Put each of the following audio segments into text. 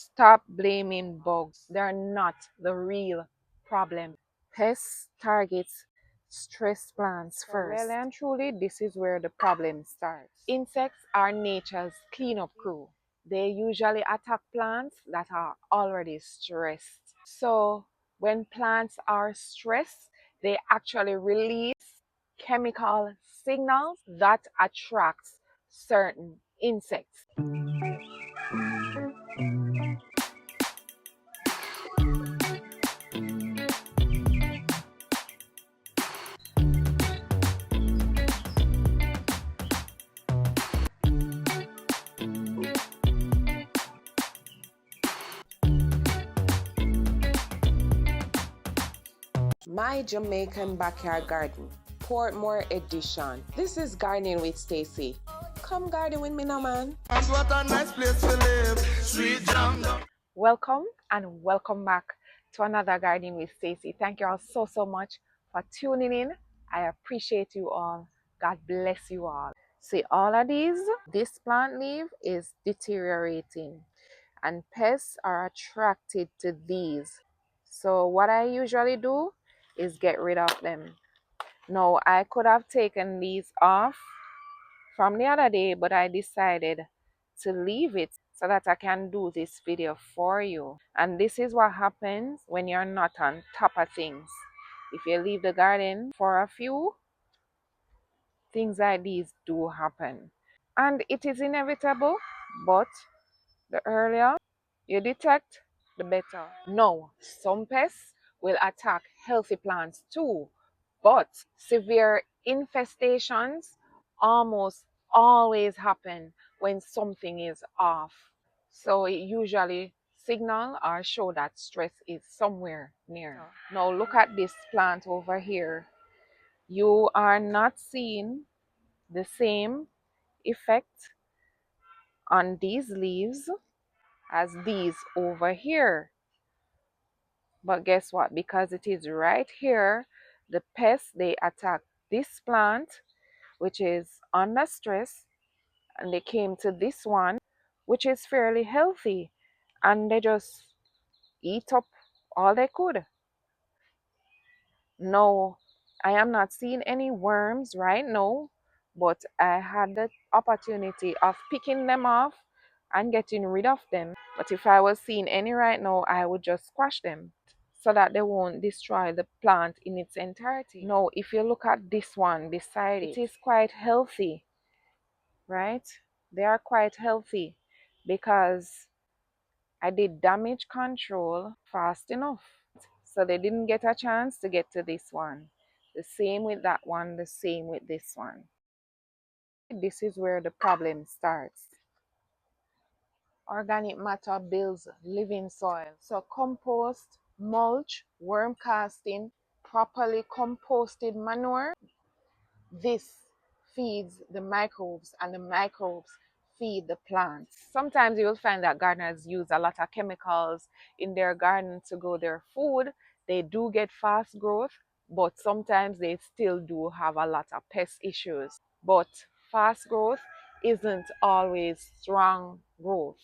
Stop blaming bugs. They're not the real problem. Pests targets stress plants first. Really and truly, this is where the problem starts. Insects are nature's cleanup crew. They usually attack plants that are already stressed. So when plants are stressed, they actually release chemical signals that attracts certain insects. My Jamaican Backyard Garden, Portmore Edition. This is Gardening with Stacey. Come garden with me now, man. And what a nice place to live. Sweet jam. Welcome and welcome back to another Gardening with Stacey. Thank you all so much for tuning in. I appreciate you all. God bless you all. See all of these? This plant leaf is deteriorating and pests are attracted to these. So what I usually do is get rid of them. Now I could have taken these off from the other day, but I decided to leave it so that I can do this video for you. And this is what happens when you're not on top of things. If you leave the garden for a few, things like these do happen. And it is inevitable, but the earlier you detect, the better. No, some pests will attack healthy plants too, but severe infestations almost always happen when something is off. So it usually signal or show that stress is somewhere near. Now look at this plant over here. You are not seeing the same effect on these leaves as these over here. But guess what? Because it is right here, the pests, they attack this plant, which is under stress, and they came to this one, which is fairly healthy, and they just eat up all they could. No, I am not seeing any worms right now, but I had the opportunity of picking them off and getting rid of them. But if I was seeing any right now, I would just squash them so that they won't destroy the plant in its entirety. Now, if you look at this one beside it, it is quite healthy, right? They are quite healthy because I did damage control fast enough. So they didn't get a chance to get to this one. The same with that one, the same with this one. This is where the problem starts. Organic matter builds living soil. So compost, mulch, worm casting, properly composted manure, this feeds the microbes and the microbes feed the plants. Sometimes you will find that gardeners use a lot of chemicals in their garden to grow their food. They do get fast growth, but sometimes they still do have a lot of pest issues. But fast growth isn't always strong growth.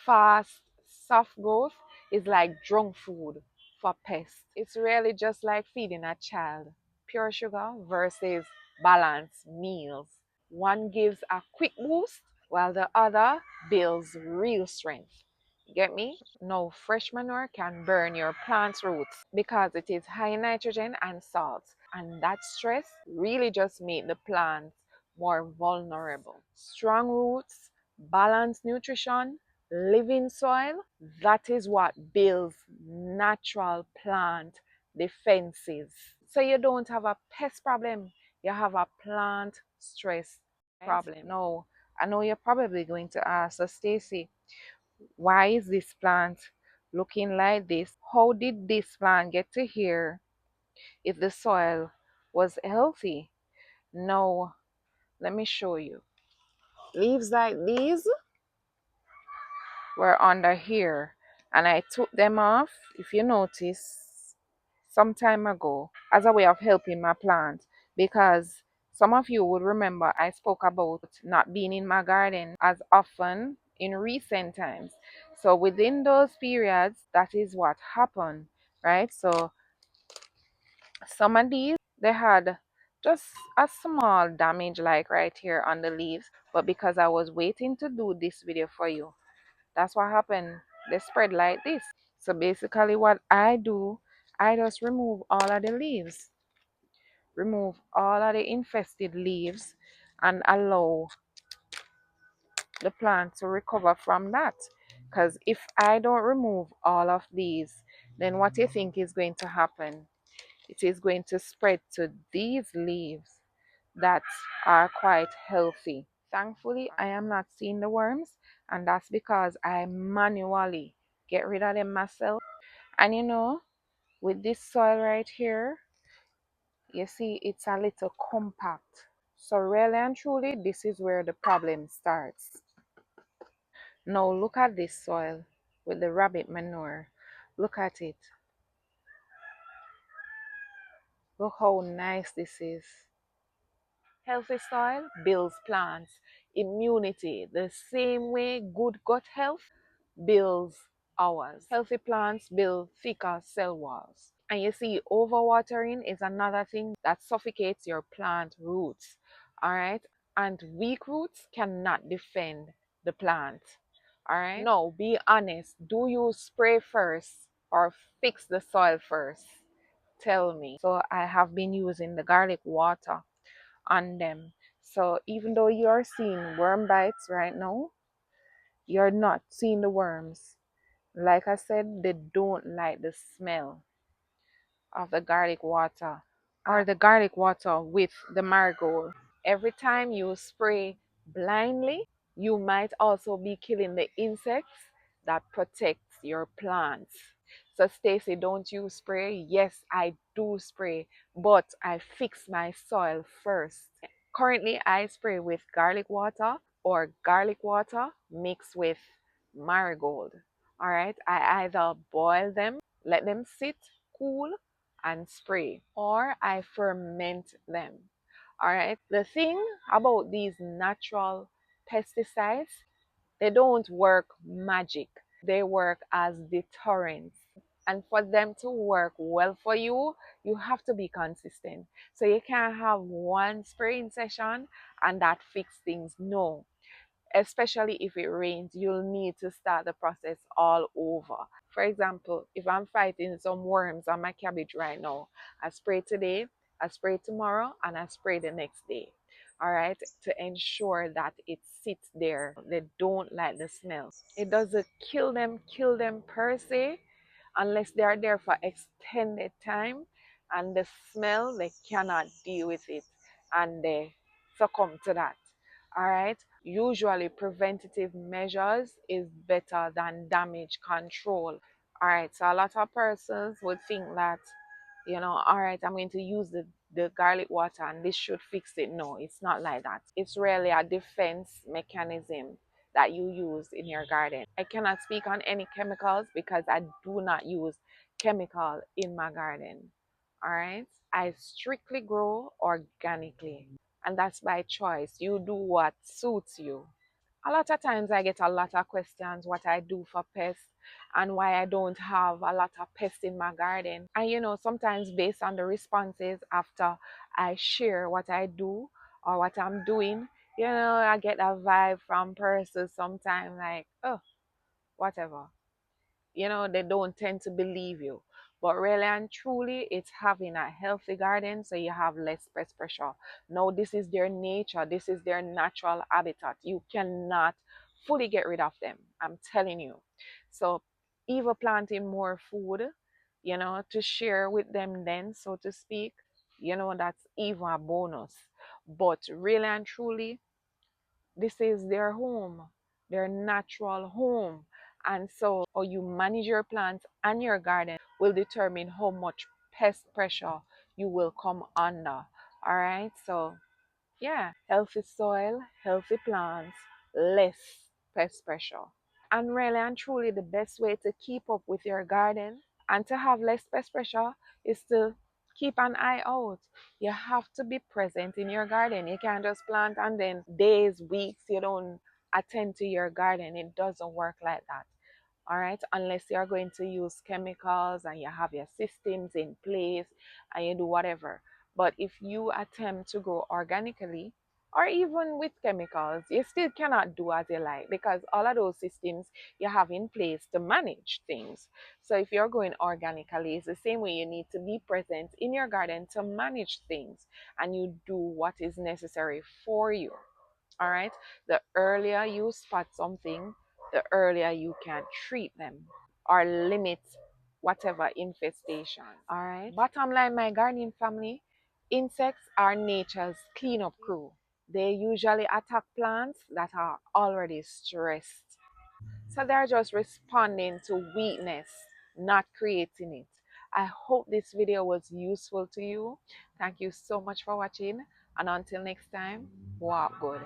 Fast, soft growth is like junk food for pests. It's really just like feeding a child. Pure sugar versus balanced meals. One gives a quick boost while the other builds real strength. Get me? No, fresh manure can burn your plant's roots because it is high in nitrogen and salt. And that stress really just makes the plants more vulnerable. Strong roots, balanced nutrition, living soil, that is what builds natural plant defenses. So you don't have a pest problem, you have a plant stress problem. Now, I know you're probably going to ask, so Stacey, why is this plant looking like this? How did this plant get to here if the soil was healthy? Now, let me show you. Leaves like these were under here, and I took them off, if you notice, some time ago as a way of helping my plant, because some of you would remember I spoke about not being in my garden as often in recent times. So within those periods, that is what happened, right? So some of these, they had just a small damage like right here on the leaves, but because I was waiting to do this video for you, that's what happened. They spread like this. So basically what I do, I just remove all of the leaves, remove all of the infested leaves, and allow the plant to recover from that. Because if I don't remove all of these, then what do you think is going to happen? It is going to spread to these leaves that are quite healthy. Thankfully, I am not seeing the worms, and that's because I manually get rid of them myself. And with this soil right here, you see it's a little compact. So really and truly, this is where the problem starts. Now look at this soil with the rabbit manure. Look at it. Look how nice this is. Healthy soil builds plants immunity the same way good gut health builds ours. Healthy plants build thicker cell walls. And you see, overwatering is another thing that suffocates your plant roots. All right. And weak roots cannot defend the plant. All right. Now, be honest. Do you spray first or fix the soil first? Tell me. So, I have been using the garlic water on them. So even though you're seeing worm bites right now, you're not seeing the worms. Like I said, they don't like the smell of the garlic water or the garlic water with the marigold. Every time you spray blindly, you might also be killing the insects that protects your plants. So Stacey, don't you spray? Yes, I do spray, but I fix my soil first. Currently, I spray with garlic water or garlic water mixed with marigold. All right, I either boil them, let them sit, cool, and spray, or I ferment them. All right, the thing about these natural pesticides, they don't work magic, they work as deterrents. And for them to work well for you, you have to be consistent. So you can't have one spraying session and that fix things. No, especially if it rains, you'll need to start the process all over. For example, if I'm fighting some worms on my cabbage right now, I spray today, I spray tomorrow, and I spray the next day. All right, to ensure that it sits there. They don't like the smell. It doesn't kill them per se, unless they are there for extended time and the smell, they cannot deal with it and they succumb to that. All right, usually preventative measures is better than damage control. All right, so a lot of persons would think that, all right, I'm going to use the garlic water and this should fix it. No, it's not like that. It's really a defense mechanism that you use in your garden. I cannot speak on any chemicals because I do not use chemical in my garden. All right, I strictly grow organically, and that's by choice. You do what suits you. A lot of times I get a lot of questions what I do for pests and why I don't have a lot of pests in my garden. And sometimes based on the responses after I share what I do or what I'm doing, I get a vibe from persons sometimes like, oh, whatever. They don't tend to believe you. But really and truly, it's having a healthy garden so you have less pest pressure. Now, this is their nature, this is their natural habitat. You cannot fully get rid of them. I'm telling you. So, either planting more food, to share with them, then, so to speak, that's even a bonus. But really and truly, this is their home, their natural home. And so, how you manage your plants and your garden will determine how much pest pressure you will come under. All right. So, yeah, healthy soil, healthy plants, less pest pressure. And really and truly, the best way to keep up with your garden and to have less pest pressure is to keep an eye out. You have to be present in your garden. You can't just plant and then days, weeks, you don't attend to your garden. It doesn't work like that. All right, unless you're going to use chemicals and you have your systems in place and you do whatever. But if you attempt to grow organically or even with chemicals, you still cannot do as you like because all of those systems you have in place to manage things. So if you're going organically, it's the same way you need to be present in your garden to manage things and you do what is necessary for you. All right. The earlier you spot something, the earlier you can treat them or limit whatever infestation. All right. Bottom line, my gardening family, insects are nature's cleanup crew. They usually attack plants that are already stressed. So they're just responding to weakness, not creating it. I hope this video was useful to you. Thank you so much for watching. And until next time, walk good.